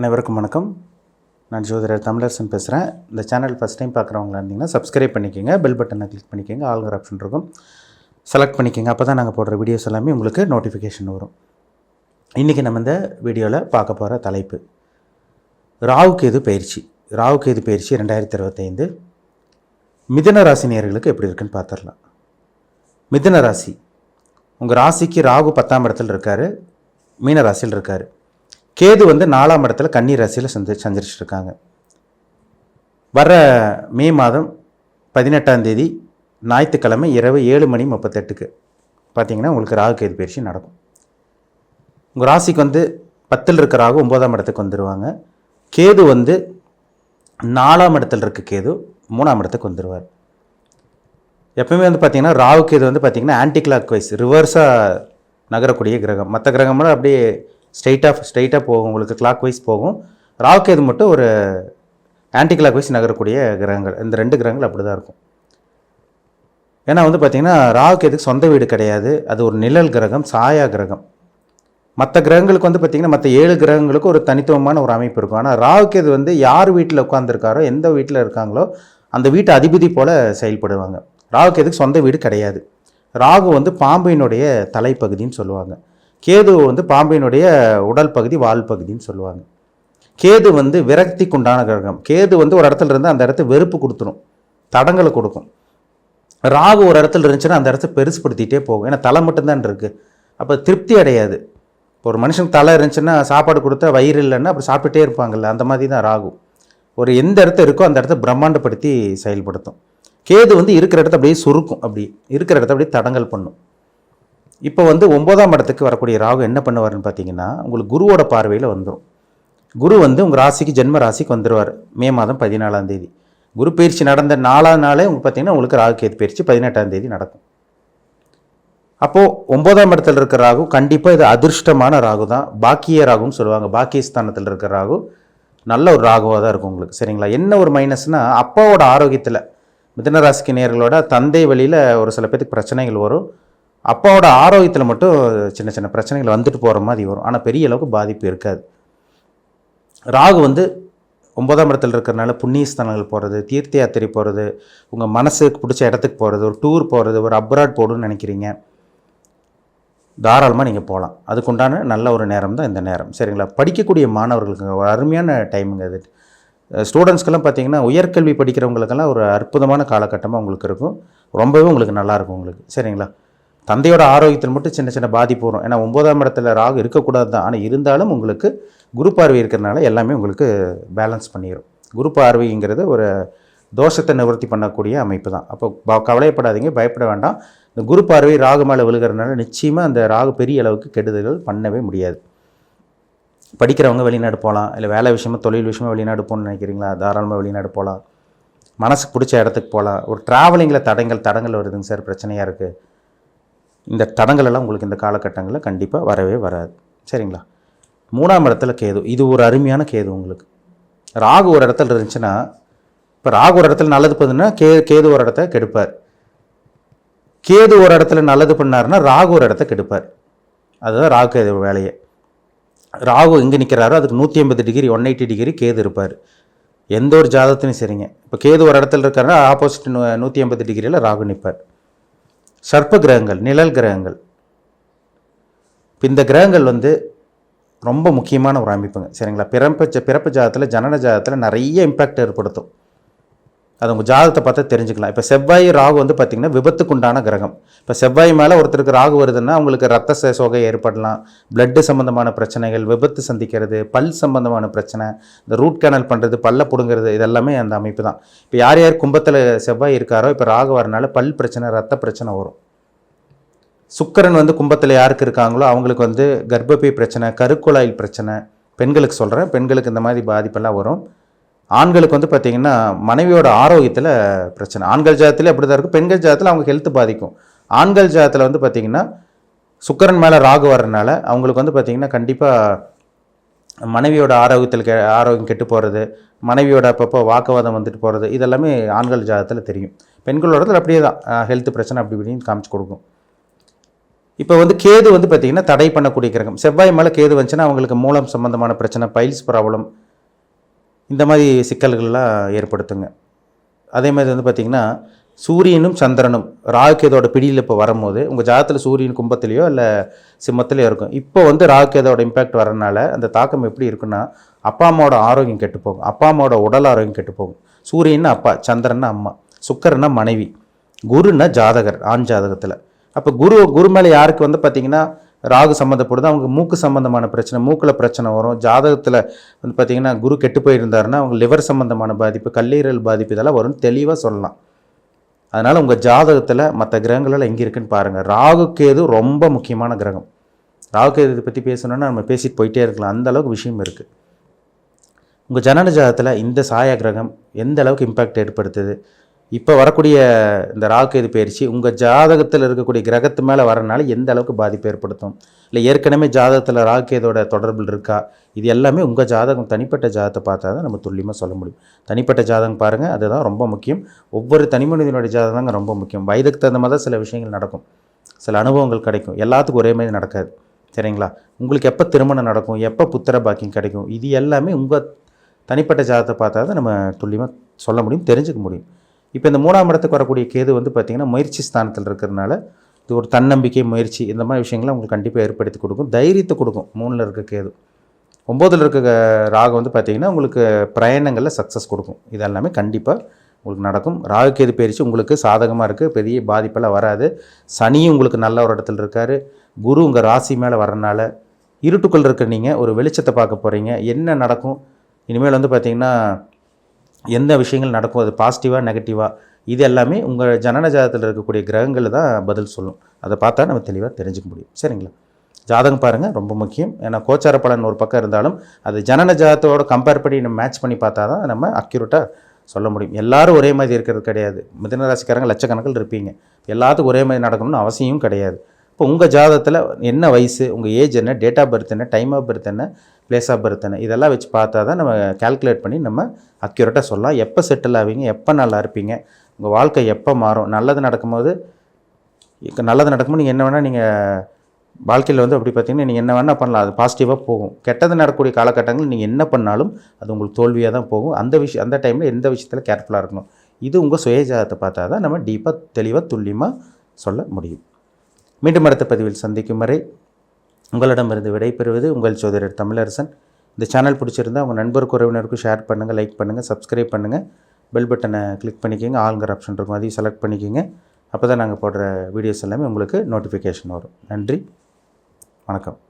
அனைவருக்கும் வணக்கம். நான் ஜோதிடர் தமிழரசன் பேசுகிறேன். இந்த சேனல் ஃபஸ்ட் டைம் பார்க்குறவங்களா இருந்தீங்கன்னா சப்ஸ்கிரைப் பண்ணிக்கோங்க, பெல் பட்டனை கிளிக் பண்ணிக்கோங்க, ஆல்கிற ஆப்ஷன் இருக்கும் செலக்ட் பண்ணிக்கோங்க. அப்போ தான் நாங்கள் போடுற வீடியோஸ் எல்லாமே உங்களுக்கு நோட்டிஃபிகேஷன் வரும். இன்றைக்கி நம்ம இந்த வீடியோவில் பார்க்க போகிற தலைப்பு ராகுகேது பயிற்சி. ராகுகேது பயிற்சி 2025 மிதுன ராசி நேயர்களுக்கு எப்படி இருக்குன்னு பார்த்துடலாம். மிதுன ராசி, உங்கள் ராசிக்கு ராகு 10ஆம் இடத்துல இருக்கார், மீன ராசியில் இருக்கார். கேது 4ஆம் இடத்துல கன்னி ராசியில் சஞ்சரிச்சிருக்காங்க. வர மே மாதம் 18ஆம் தேதி ஞாயிற்றுக்கிழமை இரவு 7:38 பார்த்தீங்கன்னா உங்களுக்கு ராகு கேது பயிற்சி நடக்கும். உங்கள் ராசிக்கு 10ல் இருக்க ராகு 9ஆம் இடத்துக்கு வந்துடுவாங்க. கேது 4ஆம் இடத்துல இருக்க கேது 3ஆம் இடத்துக்கு வந்துடுவார். எப்பவுமே பார்த்தீங்கன்னா ராகு கேது பார்த்தீங்கன்னா ஆன்டி கிளாக் வைஸ் ரிவர்ஸாக நகரக்கூடிய கிரகம். மற்ற கிரகமெல்லாம் அப்படியே ஸ்ட்ரைட்டாக போகும், உங்களுக்கு கிளாக் வைஸ் போகும். ராகுகேது மட்டும் ஒரு ஆன்டி கிளாக் வைஸ் நகரக்கூடிய கிரகங்கள். இந்த 2 கிரகங்கள் அப்படி தான் இருக்கும். ஏன்னா பார்த்தீங்கன்னா ராகுகேதுக்கு சொந்த வீடு கிடையாது, அது ஒரு நிழல் கிரகம், சாயா கிரகம். மற்ற கிரகங்களுக்கு பார்த்தீங்கன்னா மற்ற 7 கிரகங்களுக்கு ஒரு தனித்துவமான ஒரு அமைப்பு இருக்கும். ஆனால் ராகுகேது யார் வீட்டில் உட்காந்துருக்காரோ, எந்த வீட்டில் இருக்காங்களோ அந்த வீட்டு அதிபதி போல் செயல்படுவாங்க. ராகுகேதுக்கு சொந்த வீடு கிடையாது. ராகு பாம்பினுடைய தலைப்பகுதின்னு சொல்லுவாங்க. கேது பாம்பினுடைய உடல் பகுதி, வால் பகுதின்னு சொல்லுவாங்க. கேது விரக்திக்கு உண்டான கிரகம். கேது ஒரு இடத்துல இருந்து அந்த இடத்த வெறுப்பு கொடுத்துரும், தடங்களை கொடுக்கும். ராகு ஒரு இடத்துல இருந்துச்சுன்னா அந்த இடத்த பெருசுப்படுத்திகிட்டே போகும். ஏன்னா தலை மட்டும்தான் இருக்குது, அப்போ திருப்தி அடையாது. ஒரு மனுஷனுக்கு தலை இருந்துச்சுன்னா சாப்பாடு கொடுத்தா வயிறு இல்லைன்னா அப்படி சாப்பிட்டுட்டே இருப்பாங்கல்ல, அந்த மாதிரி தான் ராகு. ஒரு எந்த இடத்த இருக்கோ அந்த இடத்த பிரம்மாண்டப்படுத்தி செயல்படுத்தும். கேது இருக்கிற இடத்த அப்படியே சுருக்கும், அப்படி இருக்கிற இடத்த அப்படியே தடங்கல் பண்ணும். இப்போ 9ஆம் இடத்துக்கு வரக்கூடிய ராகு என்ன பண்ணுவார்னு பார்த்தீங்கன்னா, உங்களுக்கு குருவோட பார்வையில் வந்துடும். குரு உங்கள் ராசிக்கு ஜென்ம ராசிக்கு வந்துடுவார் மே மாதம் 14ஆம் தேதி. குரு பயிற்சி நடந்த 4ஆம் நாளே பார்த்தீங்கன்னா உங்களுக்கு ராகு கேது பயிற்சி 18ஆம் தேதி நடக்கும். அப்போது 9ஆம் இடத்துல இருக்கிற ராகு கண்டிப்பாக இது அதிர்ஷ்டமான ராகு தான், பாக்கிய ராகுன்னு சொல்லுவாங்க. பாக்கியஸ்தானத்தில் இருக்கிற ராகு நல்ல ஒரு ராகுவாக தான் இருக்கும் உங்களுக்கு. சரிங்களா? என்ன ஒரு மைனஸ்னால் அப்பாவோட ஆரோக்கியத்தில் மிதுன ராசிக்கு நேயர்களோட தந்தை வழியில் ஒரு சில பேருக்கு பிரச்சனைகள் வரும். அப்பாவோட ஆரோக்கியத்தில் மட்டும் சின்ன சின்ன பிரச்சனைகள் வந்துட்டு போகிற மாதிரி வரும், ஆனால் பெரிய அளவுக்கு பாதிப்பு இருக்காது. ராகு 9ஆம் இடத்துல இருக்கிறனால புண்ணியஸ்தானங்கள் போகிறது, தீர்த்த யாத்திரை போகிறது, உங்கள் மனசுக்கு பிடிச்ச இடத்துக்கு போகிறது, ஒரு டூர் போகிறது, ஒரு அப்ராட் போகணுன்னு நினைக்கிறீங்க, தாராளமாக நீங்கள் போகலாம். அதுக்குண்டான நல்ல ஒரு நேரம் தான் இந்த நேரம். சரிங்களா? படிக்கக்கூடிய மாணவர்களுக்கு ஒரு அருமையான டைமுங்க அது. ஸ்டூடெண்ட்ஸ்க்கெல்லாம் பார்த்தீங்கன்னா உயர்கல்வி படிக்கிறவங்களுக்கெல்லாம் ஒரு அற்புதமான காலகட்டமாக உங்களுக்கு இருக்கும். ரொம்பவே உங்களுக்கு நல்லாயிருக்கும் உங்களுக்கு. சரிங்களா? தந்தையோட ஆரோக்கியத்தில் மட்டும் சின்ன சின்ன பாதிப்பு வரும். ஏன்னா 9ஆம் இடத்துல ராகு இருக்கக்கூடாது தான், ஆனால் இருந்தாலும் உங்களுக்கு குரு பார்வை இருக்கிறனால எல்லாமே உங்களுக்கு பேலன்ஸ் பண்ணிடும். குரு பார்வைங்கிறது ஒரு தோஷத்தை நிவர்த்தி பண்ணக்கூடிய அமைப்பு தான். அப்போ கவலைப்படாதீங்க, பயப்பட வேண்டாம். இந்த குரு பார்வை ராகு மேலே விழுகிறதுனால நிச்சயமாக அந்த ராகு பெரிய அளவுக்கு கெடுதல்கள் பண்ணவே முடியாது. படிக்கிறவங்க வெளிநாடு போகலாம், இல்லை வேலை விஷயமா தொழில் விஷயமா வெளிநாடு போகணும்னு நினைக்கிறீங்களா, தாராளமாக வெளிநாடு போகலாம். மனசுக்கு பிடிச்ச இடத்துக்கு போகலாம். ஒரு ட்ராவலிங்கில் தடங்கள் வருதுங்க சார், பிரச்சனையாக இருக்குது, இந்த தடங்கள் எல்லாம் உங்களுக்கு இந்த காலகட்டங்களில் கண்டிப்பாக வரவே வராது. சரிங்களா? 3ஆம் இடத்துல கேது, இது ஒரு அருமையான கேது உங்களுக்கு. ராகு ஒரு இடத்துல இருந்துச்சுன்னா, இப்போ ராகு ஒரு இடத்துல நல்லது பண்ணுன்னா கேது ஒரு இடத்த கெடுப்பார். கேது ஒரு இடத்துல நல்லது பண்ணாருன்னா ராகு ஒரு இடத்த கெடுப்பார். அதுதான் ராகு கேது வேலையை. ராகு எங்கே நிற்கிறாரோ அதுக்கு 180 டிகிரி 180 டிகிரி கேது இருப்பார். எந்த ஒரு ஜாதகத்திலையும் சரிங்க. இப்போ கேது ஒரு இடத்துல இருக்காருன்னா ஆப்போசிட் 180 டிகிரியில் ராகு நிற்பார். சர்ப்ப கிரகங்கள், நிழல் கிரகங்கள். இப்போ இந்த கிரகங்கள் ரொம்ப முக்கியமான ஒரு அமைப்புங்க. சரிங்களா? பிறப்பு ஜாதகத்தில், ஜனன ஜாதகத்தில் நிறைய இம்பேக்ட் ஏற்படுத்தும். அது உங்கள் ஜாதகத்தை பார்த்தா தெரிஞ்சுக்கலாம். இப்போ செவ்வாய் ராகு பார்த்திங்கன்னா விபத்துக்கு உண்டான கிரகம். இப்போ செவ்வாய் மேலே ஒருத்தருக்கு ராகு வருதுன்னா அவங்களுக்கு ரத்த சோகை ஏற்படலாம், பிளட்டு சம்மந்தமான பிரச்சனைகள், விபத்து சந்திக்கிறது, பல் சம்மந்தமான பிரச்சனை, இந்த ரூட் கேனல் பண்ணுறது, பல்ல பிடுங்கிறது, இதெல்லாமே அந்த அமைப்பு தான். இப்போ யார் யார் கும்பத்தில் செவ்வாய் இருக்காரோ இப்போ ராகு வரனால பல் பிரச்சனை, ரத்த பிரச்சனை வரும். சுக்கிரன் கும்பத்தில் யாருக்கு இருக்காங்களோ அவங்களுக்கு கர்ப்பப்பை பிரச்சனை, கருக்குழாயில் பிரச்சனை, பெண்களுக்கு சொல்கிறேன், பெண்களுக்கு இந்த மாதிரி பாதிப்பெல்லாம் வரும். ஆண்களுக்கு பார்த்திங்கன்னா மனைவியோட ஆரோக்கியத்தில் பிரச்சனை. ஆண்கள் ஜாதத்தில் அப்படி தான் இருக்கும், பெண்கள் ஜாதத்தில் அவங்க ஹெல்த் பாதிக்கும். ஆண்கள் ஜாதத்தில் பார்த்திங்கன்னா சுக்கிரன் மேலே ராகு வர்றதுனால அவங்களுக்கு பார்த்திங்கன்னா கண்டிப்பாக மனைவியோட ஆரோக்கியம் கெட்டு போகிறது, மனைவியோட அப்பப்போ வாக்குவாதம் வந்துட்டு போகிறது, இதெல்லாமே ஆண்கள் ஜாதத்தில் தெரியும். பெண்களோட அப்படியே தான் ஹெல்த் பிரச்சனை அப்படி இப்படின்னு காமிச்சு கொடுக்கும். இப்போ வந்து கேது வந்து பார்த்திங்கன்னா தடை பண்ணக்கூடிய கிரகம். செவ்வாய் மேலே கேது வந்துச்சுன்னா அவங்களுக்கு மூலம் சம்மந்தமான பிரச்சனை, பைல்ஸ் ப்ராப்ளம், இந்த மாதிரி சிக்கல்கள்லாம் ஏற்படுத்துங்க. அதே மாதிரி வந்து பார்த்திங்கன்னா சூரியனும் சந்திரனும் ராகுகேதோட பிடியில் இப்போ வரும்போது உங்கள் ஜாதகத்தில் சூரியன் கும்பத்திலையோ இல்லை சிம்மத்திலையோ இருக்கும். இப்போ வந்து ராகுகேதோட இம்பேக்ட் வரனால அந்த தாக்கம் எப்படி இருக்குன்னா, அப்பா அம்மாவோட ஆரோக்கியம் கெட்டு போகும், அப்பா அம்மாவோட உடல் ஆரோக்கியம் கெட்டு போகும். சூரியன்னா அப்பா, சந்திரன்னா அம்மா, சுக்கரன்னா மனைவி, குருன்னா ஜாதகர் ஆண் ஜாதகத்தில். அப்போ குரு மேலே யாருக்கு வந்து பார்த்திங்கன்னா ராகு சம்மந்தப்படுது, அவங்க மூக்கு சம்மந்தமான பிரச்சனை, மூக்கில் பிரச்சனை வரும். ஜாதகத்தில் வந்து பார்த்திங்கன்னா குரு கெட்டு போயிருந்தாருன்னா அவங்க லிவர் சம்மந்தமான பாதிப்பு, கல்லீரல் பாதிப்பு இதெல்லாம் வரும்னு தெளிவாக சொல்லலாம். அதனால் உங்கள் ஜாதகத்தில் மற்ற கிரகங்களெல்லாம் எங்கே இருக்குன்னு பாருங்கள். ராகு கேது ரொம்ப முக்கியமான கிரகம். ராகு கேது இதை பற்றி பேசணுன்னா நம்ம பேசிட்டு போயிட்டே இருக்கலாம், அந்த அளவுக்கு விஷயம் இருக்குது. உங்கள் ஜனன ஜாதகத்தில் இந்த சாயா கிரகம் எந்த அளவுக்கு இம்பேக்ட் ஏற்படுத்துது, இப்போ வரக்கூடிய இந்த ராகு கேது பயிற்சி உங்கள் ஜாதகத்தில் இருக்கக்கூடிய கிரகத்து மேலே வரனால எந்த அளவுக்கு பாதிப்பு ஏற்படுத்தும், இல்லை ஏற்கனவே ஜாதகத்தில் ராகு கேதோட தொடர்பில் இருக்கா, இது எல்லாமே உங்கள் ஜாதகம் தனிப்பட்ட ஜாதகத்தை பார்த்தா தான் நம்ம துல்லியமாக சொல்ல முடியும். தனிப்பட்ட ஜாதகம் பாருங்கள், அதுதான் ரொம்ப முக்கியம். ஒவ்வொரு தனிமனிதனுடைய ஜாதகம் தாங்க ரொம்ப முக்கியம். வயதுக்கு தகுந்த மாதிரி தான் சில விஷயங்கள் நடக்கும், சில அனுபவங்கள் கிடைக்கும், எல்லாத்துக்கும் ஒரே மாதிரி நடக்காது. சரிங்களா? உங்களுக்கு எப்போ திருமணம் நடக்கும், எப்போ புத்திர பாக்கியம் கிடைக்கும், இது எல்லாமே உங்கள் தனிப்பட்ட ஜாதகத்தை பார்த்தா தான் நம்ம துல்லியமாக சொல்ல முடியும், தெரிஞ்சுக்க முடியும். இப்போ இந்த 3ஆம் இடத்துக்கு வரக்கூடிய கேது வந்து பார்த்திங்கன்னா முயற்சி ஸ்தானத்தில் இருக்கிறதுனால இது ஒரு தன்னம்பிக்கை, முயற்சி, இந்த மாதிரி விஷயங்களை உங்களுக்கு கண்டிப்பாக ஏற்படுத்தி கொடுக்கும், தைரியத்தை கொடுக்கும். 3ல் இருக்க கேது. 9ல் இருக்க ராகு வந்து பார்த்திங்கன்னா உங்களுக்கு பிரயாணங்களில் சக்ஸஸ் கொடுக்கும். இது எல்லாமே கண்டிப்பாக உங்களுக்கு நடக்கும். ராகு கேது பயிற்சி உங்களுக்கு சாதகமாக இருக்குது, பெரிய பாதிப்பெல்லாம் வராது. சனியும் உங்களுக்கு நல்ல ஒரு இடத்துல இருக்கார். குரு உங்கள் ராசி மேலே வரனால இருட்டுக்குள் இருக்க நீங்கள் ஒரு வெளிச்சத்தை பார்க்க போகிறீங்க. என்ன நடக்கும் இனிமேல் வந்து பார்த்திங்கன்னா எந்த விஷயங்கள் நடக்கும், அது பாசிட்டிவாக நெகட்டிவாக, இது எல்லாமே உங்கள் ஜனன ஜாதகத்தில் இருக்கக்கூடிய கிரகங்கள் தான் பதில் சொல்லும். அதை பார்த்தா நம்ம தெளிவாக தெரிஞ்சுக்க முடியும். சரிங்களா? ஜாதகம் பாருங்கள், ரொம்ப முக்கியம். ஏன்னா கோச்சார பலன் ஒரு பக்கம் இருந்தாலும் அது ஜனன ஜாதகத்தோட கம்பேர் பண்ணி நம்ம மேட்ச் பண்ணி பார்த்தா தான் நம்ம அக்யூரேட்டாக சொல்ல முடியும். எல்லோரும் ஒரே மாதிரி இருக்கிறது கிடையாது. மிதுன ராசிக்காரங்க லட்சக்கணக்கில் இருப்பீங்க, எல்லாத்துக்கும் ஒரே மாதிரி நடக்கணும்னு அவசியம் கிடையாது. இப்போ உங்கள் ஜாதகத்தில் என்ன வயசு, உங்கள் ஏஜ் என்ன, டேட் ஆஃப் பர்த் என்ன, டைம் ஆஃப் பர்த் என்ன, பிளேஸ் ஆஃப் பர்த் என்ன, இதெல்லாம் வச்சு பார்த்தா தான் நம்ம கால்குலேட் பண்ணி நம்ம அக்யூரேட்டாக சொல்லலாம். எப்போ செட்டில் ஆவீங்க, எப்போ நல்லா இருப்பீங்க, உங்கள் வாழ்க்கை எப்போ மாறும். நல்லது நடக்கும்போது நீங்கள் என்ன வேணால் நீங்கள் வாழ்க்கையில் வந்து அப்படி பார்த்தீங்கன்னா நீங்கள் என்ன வேணால் பண்ணலாம், அது பாசிட்டிவாக போகும். கெட்டது நடக்கக்கூடிய காலகட்டங்கள் நீங்கள் என்ன பண்ணாலும் அது உங்களுக்கு தோல்வியாக தான் போகும். அந்த டைமில் எந்த விஷயத்தில் கேர்ஃபுல்லாக இருக்கணும், இது உங்கள் சுயஜாதத்தை பார்த்தா தான் நம்ம டீப்பாக தெளிவாக துல்லியமாக சொல்ல முடியும். மீண்டும் அடுத்த பதிவில் சந்திக்கும் வரை உங்களிடமிருந்து விடைபெறுவது உங்கள் ஜோதிடர் தமிழரசன். இந்த சேனல் பிடிச்சிருந்தால் உங்கள் நண்பருக்கு உறவினருக்கும் ஷேர் பண்ணுங்கள், லைக் பண்ணுங்கள், சப்ஸ்கிரைப் பண்ணுங்கள், பெல் பட்டனை கிளிக் பண்ணிக்கோங்க, ஆல்ங்கிற ஆப்ஷன் இருக்கும் அதையும் செலக்ட் பண்ணிக்கோங்க. அப்போ தான் நாங்கள் போடுற வீடியோஸ் எல்லாமே உங்களுக்கு நோட்டிஃபிகேஷன் வரும். நன்றி, வணக்கம்.